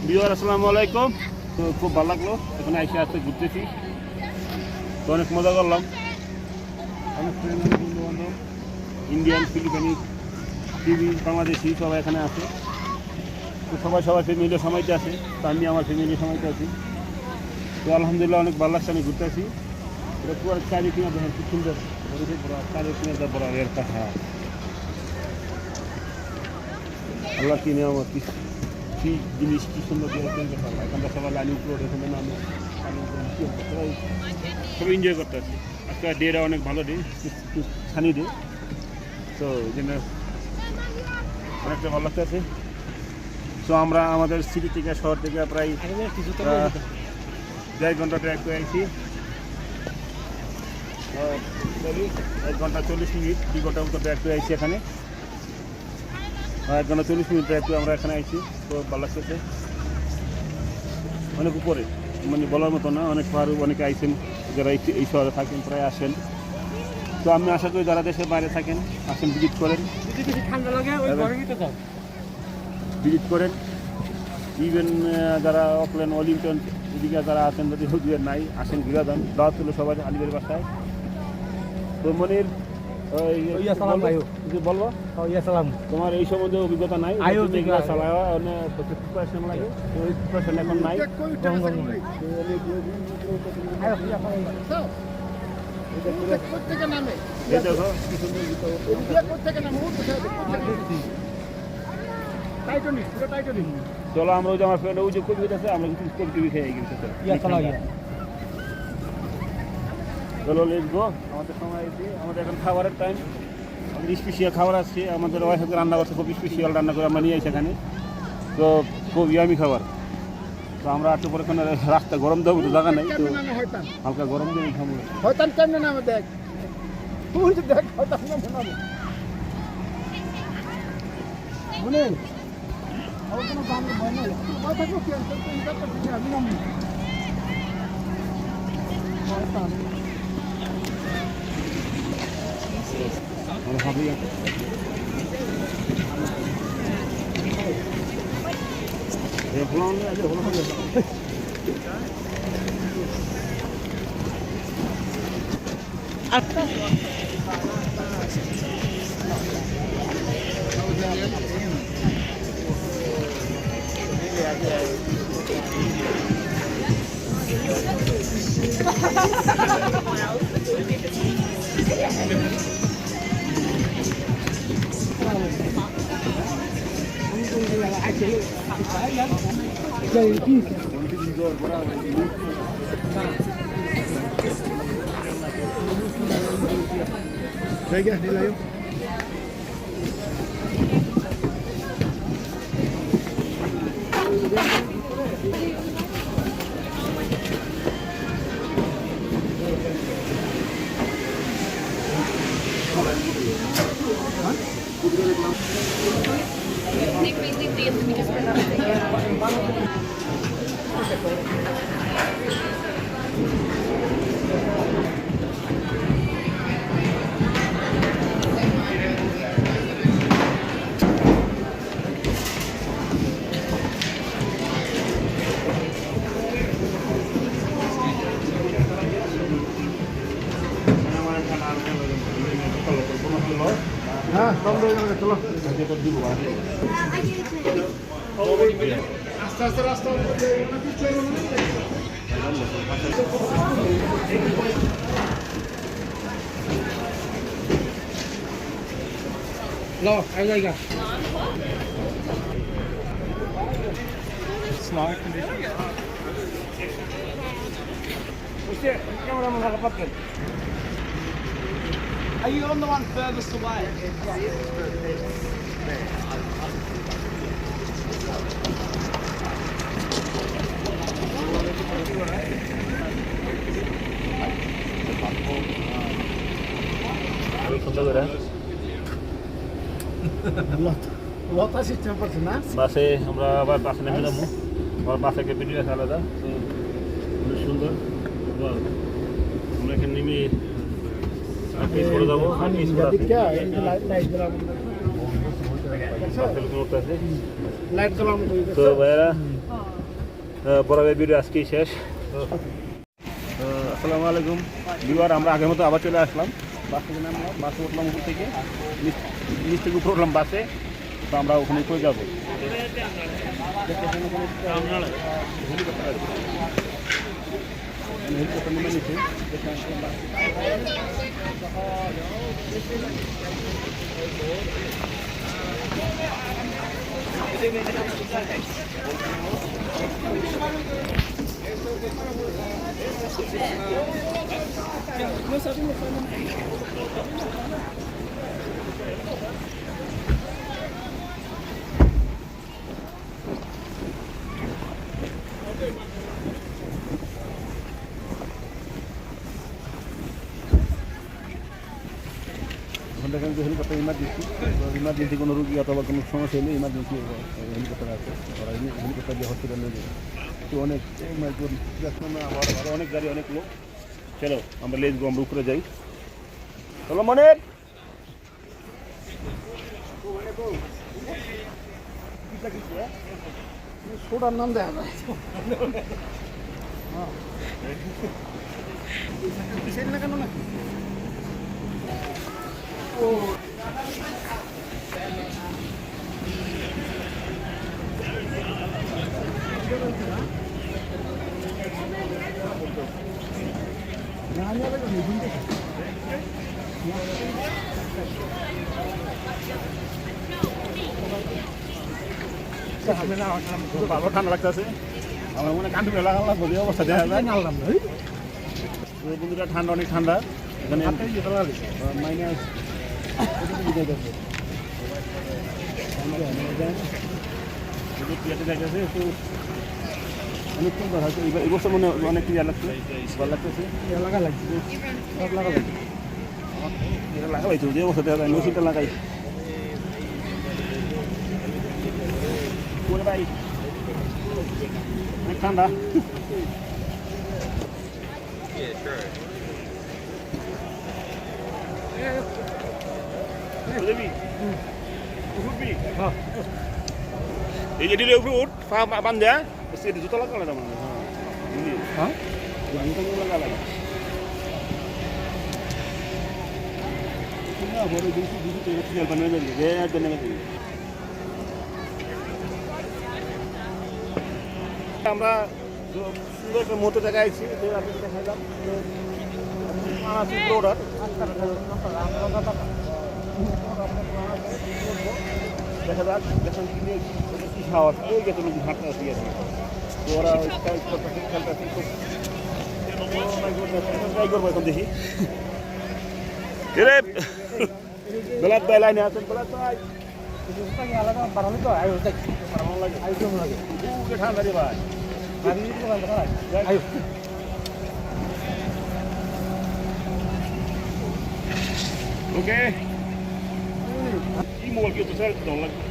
বিহার আসসালামু আলাইকুম। তো খুব ভালো লাগলো, এখানে এসে আসতে ঘুরতেছি, তো অনেক মজা করলাম। অনেক ফ্রেন্ড, অনেক বন্ধু বান্ধব, ইন্ডিয়ান, ফিলিপাইনি, টিভি, বাংলাদেশি সবাই এখানে আছে। তো সবাই সবার ফ্যামিলির সময়তে আছে, তো আমি আমার ফ্যামিলির সময়তে আছি। তো আলহামদুলিল্লাহ অনেক ভালো লাগছে, আমি ঘুরতে আসি। এটা পুরো চারি কিনা দেখেন, খুব সুন্দর চারি কিনা বড় এর কথা। আল্লাহ কি নিয়ামত, কি জিনিস, কি সুন্দর এখানটা সবাই লাইন উপরে এখানে নামে সবাই এনজয় করতে আসি। আজকে ডেটা অনেক ভালো ডে, সানি ডে, তো এই জন্য অনেকটা ভালো লাগতে আছে। তো আমরা আমাদের সিটি থেকে, শহর থেকে প্রায় 1.5 ঘন্টা ট্র্যাক করে আইছি। 1 ঘন্টা 40 মিনিট, 2 ঘন্টার মতো ট্র্যাক করে আইছি এখানে। 1 ঘন্টা 40 মিনিট ট্র্যাক করে আমরা এখানে আইছি। তো ভালো লাগতেছে, অনেক উপরে, মানে বলার মতো না। অনেক পাহাড়, অনেকে আইসেন যারা এই শহরে থাকেন, প্রায় আসেন। তো আমি আশা করি যারা দেশের বাইরে থাকেন আসেন, ভিজিট করেন, ভিজিট করেন। ইভেন যারা অকল্যান্ড, ওয়েলিংটন এদিকে যারা আছেন, যদি হুজুরের নাই, আসেন, ঘুরে যান। দাওয়াত তুলো সবাই আলিবের বাসায়। তো মনির বলবো, তোমার এই সম্বন্ধে অভিজ্ঞতা নাই, প্রিপারেশন লাগে, ওই প্রিপারেশন এখন নাই। চলো আমরা ওই যে আমার ফ্রেন্ড ওই যে কবি আছে, আমরা কিছু কবি খেয়ে গেছি। চলো লেটস গো। আমাদের সময় এসে, আমাদের এখন খাবারের টাইম। আমাদের স্পেশাল খাবার আসছে, আমাদের ওয়াইফ রান্না করছে, খুব স্পেশাল রান্না করে আমরা নিয়ে আসি এখানে। তো খুব ইয়ামি খাবার। তো আমরা একটু পরে এখানে রাস্তা গরম দেবো, তো জায়গা নেই, তো হালকা গরম দিয়ে খাবো। হয়তো কেমন নামে দেখ, দেখ হয়তো মনে আমার কোনো দাম ভয় নাই, ভয় থাকবো কি আমি নাম Venga, dile yo. হ্যাঁ কম দিয়ে যাবে, চলো দিব আস্তে আস্তে রাস্তা লো আই জায়গা স্মার্ট কন্ডিশন ওকে ক্যামেরা মন লাগা পাচ্ছেন। Are you on the one furthest away? বাসে আমরা আবার বাসে নেমে যাবো। আমার বাসে একটা ভিডিও আছে আলাদা, খুব সুন্দর। আমরা এখানে নেমে করে যাবো। করতে আছে লাইট জ্বলার মতো হয়ে গেছে। তো ভাইয়ারা বরাবর ভিডিও আজকেই শেষ। আসসালামু আলাইকুম ভিউয়ার, আমরা আগের মতো আবার চলে আসলাম। বাস থেকে নামলাম, বাসে উঠলাম উপর থেকে, নিচ থেকে উপরে উঠলাম বাসে। তো আমরা ওখানে চলে যাবো। হেলিকপ্টার নেমে নিচ্ছে। ওখান থেকে হেলিকপ্টার ইমার্জেন্সি কোনো রুগী অথবা কোনো সমস্যা হলে ইমার্জেন্সি হেলিকপ্টার আছে, ওরা হেলিকপ্টার দিয়ে হসপিটাল নিয়ে যাবে। তো অনেক আরও অনেক গাড়ি, অনেক লোক। চলো আমরা লেজ গো, আমরা উপরে যাই। চলো মনে সোডার নাম দেখা যায়। সেটা না কেন না ও ভালো ঠান্ডা লাগতেছে। আমার মনে কান্টু লাগালাম বলে অবস্থা দেখা যায়। বন্ধুরা ঠান্ডা, অনেক ঠান্ডা এখানে। মাইনাস দেখতেছে একটু অনেকক্ষণ হয়তো এই বছর মনে অনেক ক্লিয়ার লাগছে, ভালো লাগতেছে। লাগা লাগছে, সব লাগা লাগছে। এটা লাগাইছো যে বছর দেখা যায়, মেশিনটা লাগাই পুরো ভাই অনেক ঠান্ডা। বুঝবি উঠবি এই যে দিলে উপরে উঠ, পা বান দেয়া জুতো লাগালে না মানে। হ্যাঁ জুতো লাগালে বড় দুশো তেল বানিয়ে দেবে। আমরা সুন্দর একটা মতো জায়গায় আছি। দেখাইলাম অর্ডার দেখা যাক, দেখেন কি খাওয়া ওই গেছে হাঁটতে আসি আর কি। তো ওরা খেলতেছে, ট্রাই করবো এখন দেখি। রে বেলাত ভাই লাইনে আছেন, বেলাত ভাই আলাদা বাড়ানো তো আয়ু লাগে আয়ু কেমন লাগে ঠান্ডা রে ভাই। আয়ু ওকে কি মোবাইল কি তো স্যার লাগবে।